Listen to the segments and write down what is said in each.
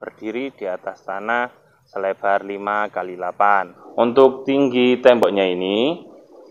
berdiri di atas tanah selebar 5 kali 8. Untuk tinggi temboknya ini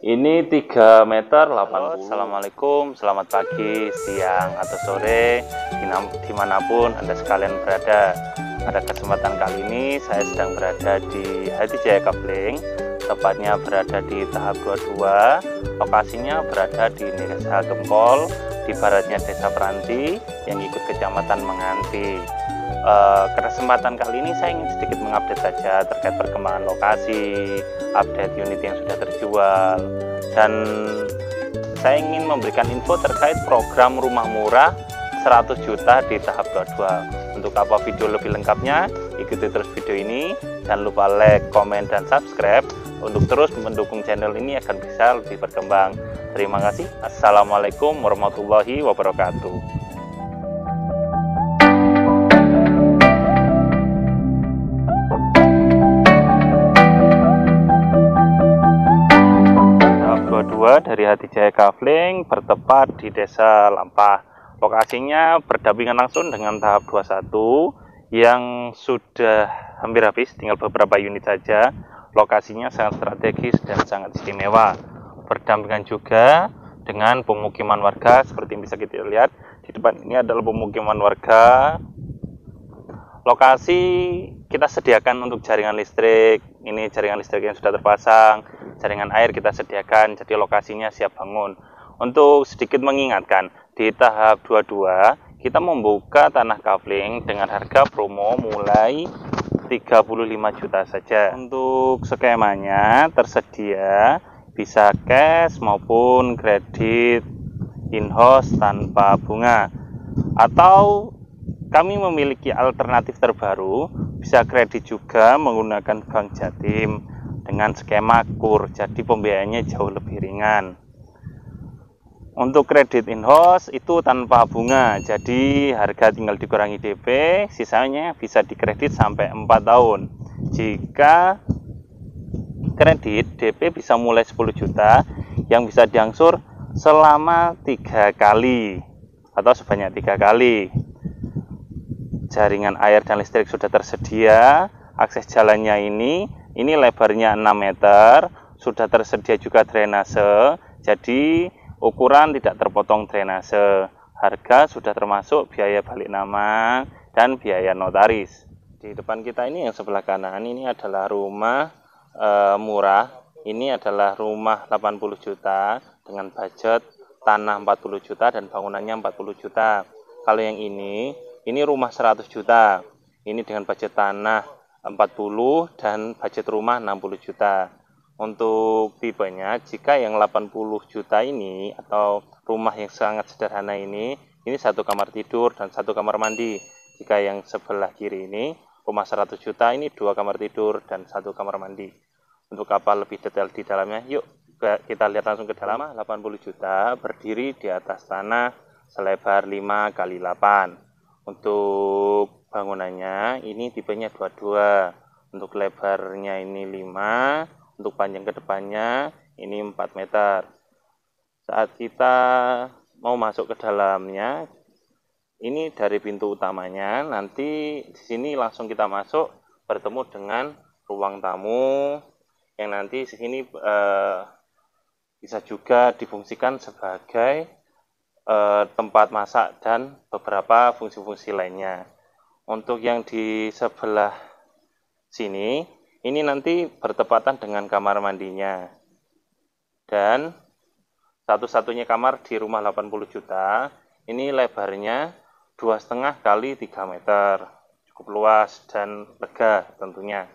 3 meter 80. Assalamualaikum, selamat pagi, siang, atau sore, dimanapun Anda sekalian berada. Pada kesempatan kali ini saya sedang berada di Hati Jaya Kafling, tepatnya berada di tahap 22. Lokasinya berada di Desa Gempol, di baratnya Desa Peranti yang ikut Kecamatan Menganti. Kesempatan kali ini saya ingin sedikit mengupdate saja terkait perkembangan lokasi, update unit yang sudah terjual, dan saya ingin memberikan info terkait program rumah murah 100 juta di tahap 22. Untuk apa video lebih lengkapnya, ikuti terus video ini. Jangan lupa like, komen, dan subscribe untuk terus mendukung channel ini agar bisa lebih berkembang. Terima kasih. Assalamualaikum warahmatullahi wabarakatuh. Dari Hati Jaya Kafling bertepat di Desa Lampah. Lokasinya berdampingan langsung dengan tahap 21 yang sudah hampir habis, tinggal beberapa unit saja. Lokasinya sangat strategis dan sangat istimewa. Berdampingan juga dengan pemukiman warga seperti yang bisa kita lihat di depan ini adalah pemukiman warga. Lokasi kita sediakan untuk jaringan listrik. Ini jaringan listrik yang sudah terpasang. Jaringan air kita sediakan, jadi lokasinya siap bangun. Untuk sedikit mengingatkan, di tahap 22 kita membuka tanah kafling dengan harga promo mulai 35 juta saja. Untuk skemanya tersedia bisa cash maupun kredit in-house tanpa bunga, atau kami memiliki alternatif terbaru, bisa kredit juga menggunakan Bank Jatim dengan skema KUR, jadi pembiayaannya jauh lebih ringan. Untuk kredit in-house itu tanpa bunga, jadi harga tinggal dikurangi DP, sisanya bisa dikredit sampai 4 tahun. Jika kredit DP bisa mulai 10 juta yang bisa diangsur selama 3 kali atau sebanyak 3 kali. Jaringan air dan listrik sudah tersedia. Akses jalannya ini lebarnya 6 meter, sudah tersedia juga drainase, jadi ukuran tidak terpotong drainase. Harga sudah termasuk biaya balik nama dan biaya notaris. Di depan kita ini yang sebelah kanan ini adalah rumah murah. Ini adalah rumah 80 juta dengan budget tanah 40 juta dan bangunannya 40 juta. Kalau yang ini rumah 100 juta. Ini dengan budget tanah 40 dan budget rumah 60 juta. Untuk tipenya, jika yang 80 juta ini atau rumah yang sangat sederhana ini 1 kamar tidur dan 1 kamar mandi. Jika yang sebelah kiri ini rumah 100 juta ini 2 kamar tidur dan 1 kamar mandi. Untuk apa lebih detail di dalamnya, yuk kita lihat langsung ke dalam. 80 juta berdiri di atas tanah selebar 5 kali 8. Untuk bangunannya ini tipenya 22. Untuk lebarnya ini 5, untuk panjang ke depannya ini 4 meter. Saat kita mau masuk ke dalamnya, ini dari pintu utamanya, nanti di sini langsung kita masuk bertemu dengan ruang tamu yang nanti di sini bisa juga difungsikan sebagai tempat masak dan beberapa fungsi-fungsi lainnya. Untuk yang di sebelah sini, ini nanti bertepatan dengan kamar mandinya. Dan satu-satunya kamar di rumah 80 juta, ini lebarnya 2,5 kali 3 meter. Cukup luas dan lega tentunya.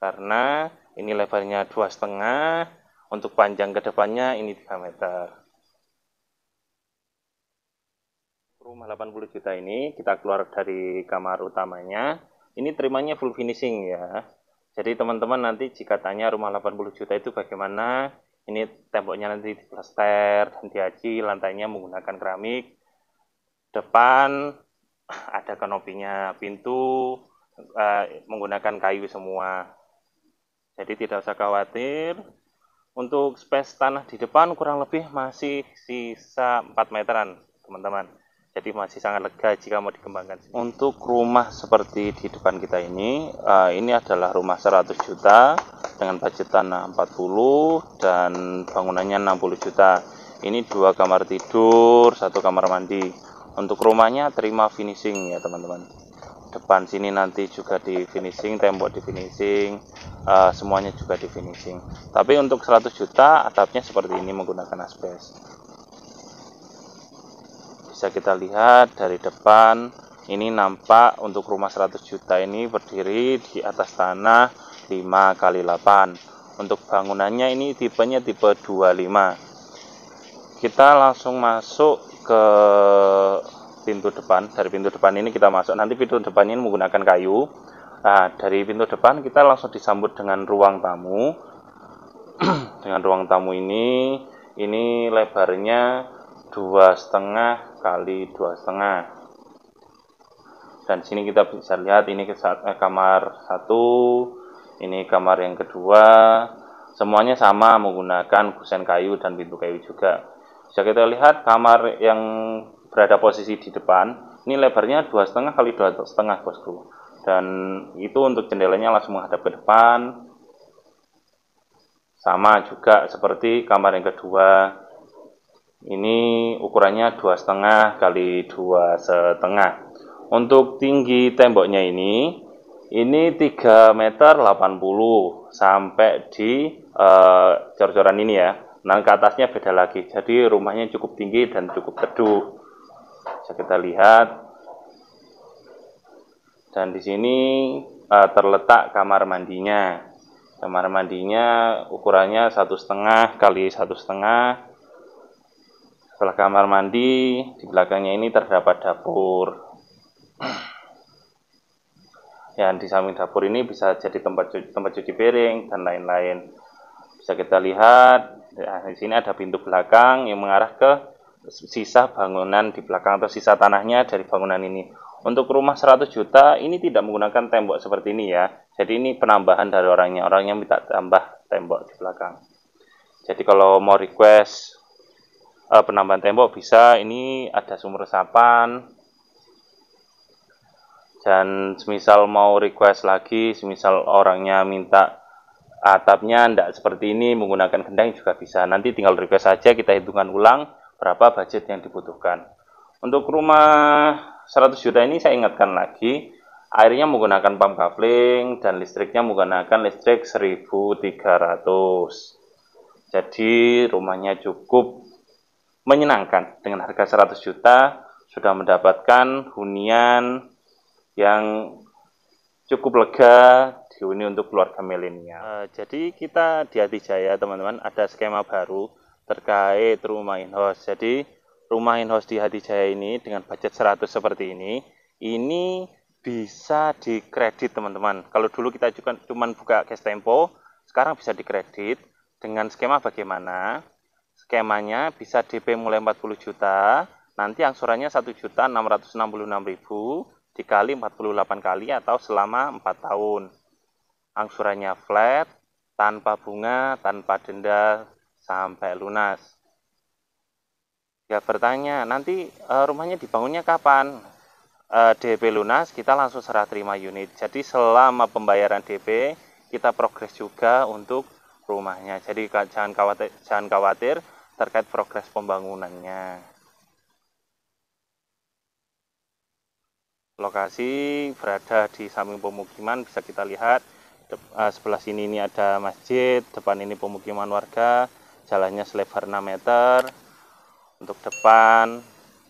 Karena ini lebarnya 2,5, untuk panjang ke depannya ini 3 meter. Rumah 80 juta ini kita keluar dari kamar utamanya, ini terimanya full finishing ya. Jadi teman-teman nanti jika tanya rumah 80 juta itu bagaimana, ini temboknya nanti diplaster dan diaci, lantainya menggunakan keramik, depan ada kanopinya, pintu menggunakan kayu semua. Jadi tidak usah khawatir. Untuk space tanah di depan kurang lebih masih sisa 4 meteran teman-teman. Jadi masih sangat lega jika mau dikembangkan. Untuk rumah seperti di depan kita ini adalah rumah 100 juta dengan budget tanah 40 dan bangunannya 60 juta. Ini 2 kamar tidur, 1 kamar mandi. Untuk rumahnya terima finishing ya teman-teman. Depan sini nanti juga di finishing, tembok di finishing, semuanya juga di finishing. Tapi untuk 100 juta atapnya seperti ini menggunakan asbes. Bisa kita lihat dari depan, ini nampak untuk rumah 100 juta ini berdiri di atas tanah 5 kali 8. Untuk bangunannya ini tipenya tipe 25. Kita langsung masuk ke pintu depan. Dari pintu depan ini kita masuk. Nanti pintu depan ini menggunakan kayu. Nah, dari pintu depan kita langsung disambut dengan ruang tamu. Dengan ruang tamu ini lebarnya 2,5 kali 2,5. Dan sini kita bisa lihat ini kamar 1, ini kamar yang kedua. Semuanya sama menggunakan kusen kayu dan pintu kayu juga. Bisa kita lihat kamar yang berada posisi di depan, ini lebarnya 2,5 kali 2,5 bosku. Dan itu untuk jendelanya langsung menghadap ke depan. Sama juga seperti kamar yang kedua. Ini ukurannya 2,5 kali 2,5. Untuk tinggi temboknya ini 3,80 meter sampai di cor-coran ini ya. Nah, ke atasnya beda lagi. Jadi rumahnya cukup tinggi dan cukup teduh. Bisa kita lihat. Dan di sini terletak kamar mandinya. Kamar mandinya ukurannya 1,5 kali 1,5. Setelah kamar mandi, di belakangnya ini terdapat dapur. Ya, di samping dapur ini bisa jadi tempat cuci piring dan lain-lain. Bisa kita lihat, nah, di sini ada pintu belakang yang mengarah ke sisa bangunan di belakang atau sisa tanahnya dari bangunan ini. Untuk rumah 100 juta ini tidak menggunakan tembok seperti ini ya. Jadi ini penambahan dari orangnya minta tambah tembok di belakang. Jadi kalau mau request penambahan tembok bisa, ini ada sumur resapan. Dan semisal mau request lagi, semisal orangnya minta atapnya tidak seperti ini menggunakan gendang juga bisa. Nanti tinggal request saja, kita hitungkan ulang berapa budget yang dibutuhkan. Untuk rumah 100 juta ini saya ingatkan lagi, airnya menggunakan pump coupling dan listriknya menggunakan listrik 1.300. Jadi rumahnya cukup menyenangkan. Dengan harga 100 juta sudah mendapatkan hunian yang cukup lega, dihuni untuk keluarga milenial. Jadi kita di Atijaya teman-teman ada skema baru terkait rumah in-house. Jadi rumah in-house di Atijaya ini dengan budget 100 seperti ini bisa dikredit teman-teman. Kalau dulu kita cuma buka cash tempo, sekarang bisa dikredit dengan skema bagaimana? Skemanya bisa DP mulai 40 juta, nanti angsurannya 1.666.000 dikali 48 kali atau selama 4 tahun. Angsurannya flat, tanpa bunga, tanpa denda, sampai lunas. Ya bertanya, nanti rumahnya dibangunnya kapan? DP lunas, kita langsung serah terima unit. Jadi selama pembayaran DP, kita progres juga untuk rumahnya. Jadi jangan khawatir terkait progres pembangunannya. Lokasi berada di samping pemukiman, bisa kita lihat sebelah sini ini ada masjid, depan ini pemukiman warga, jalannya selebar 6 meter. Untuk depan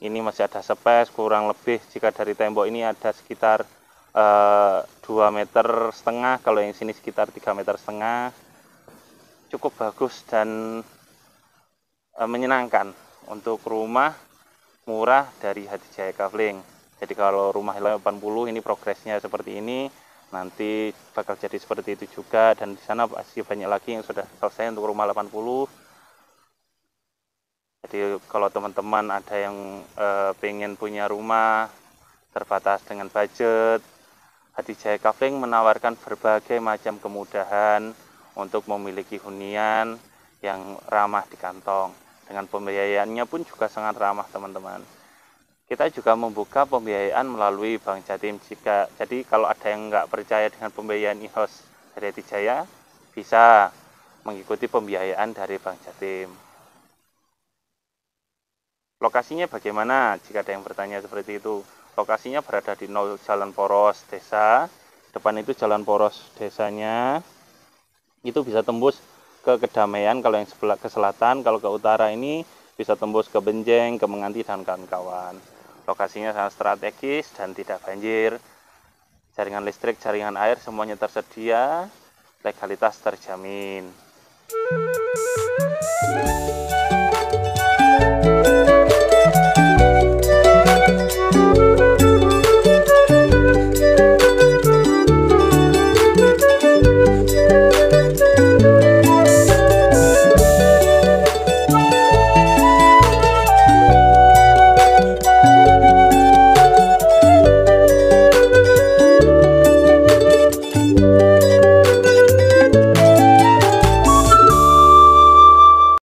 ini masih ada space kurang lebih, jika dari tembok ini ada sekitar 2,5 meter, kalau yang sini sekitar 3,5 meter. Cukup bagus dan menyenangkan untuk rumah murah dari Atijaya Kafling. Jadi kalau rumah 80 ini progresnya seperti ini, nanti bakal jadi seperti itu juga, dan di sana masih banyak lagi yang sudah selesai untuk rumah 80. Jadi kalau teman-teman ada yang pengen punya rumah terbatas dengan budget, Atijaya Kafling menawarkan berbagai macam kemudahan untuk memiliki hunian yang ramah di kantong. Dengan pembiayaannya pun juga sangat ramah teman-teman. Kita juga membuka pembiayaan melalui Bank Jatim. Jadi kalau ada yang nggak percaya dengan pembiayaan IHOS Haryati Jaya, bisa mengikuti pembiayaan dari Bank Jatim. Lokasinya bagaimana? Jika ada yang bertanya seperti itu. Lokasinya berada di Jalan Poros Desa. Depan itu Jalan Poros Desanya. Itu bisa tembus ke Kedamaian kalau yang sebelah ke selatan. Kalau ke utara ini bisa tembus ke Benjeng, ke Menganti, dan kawan-kawan. Lokasinya sangat strategis dan tidak banjir. Jaringan listrik, jaringan air semuanya tersedia, legalitas terjamin.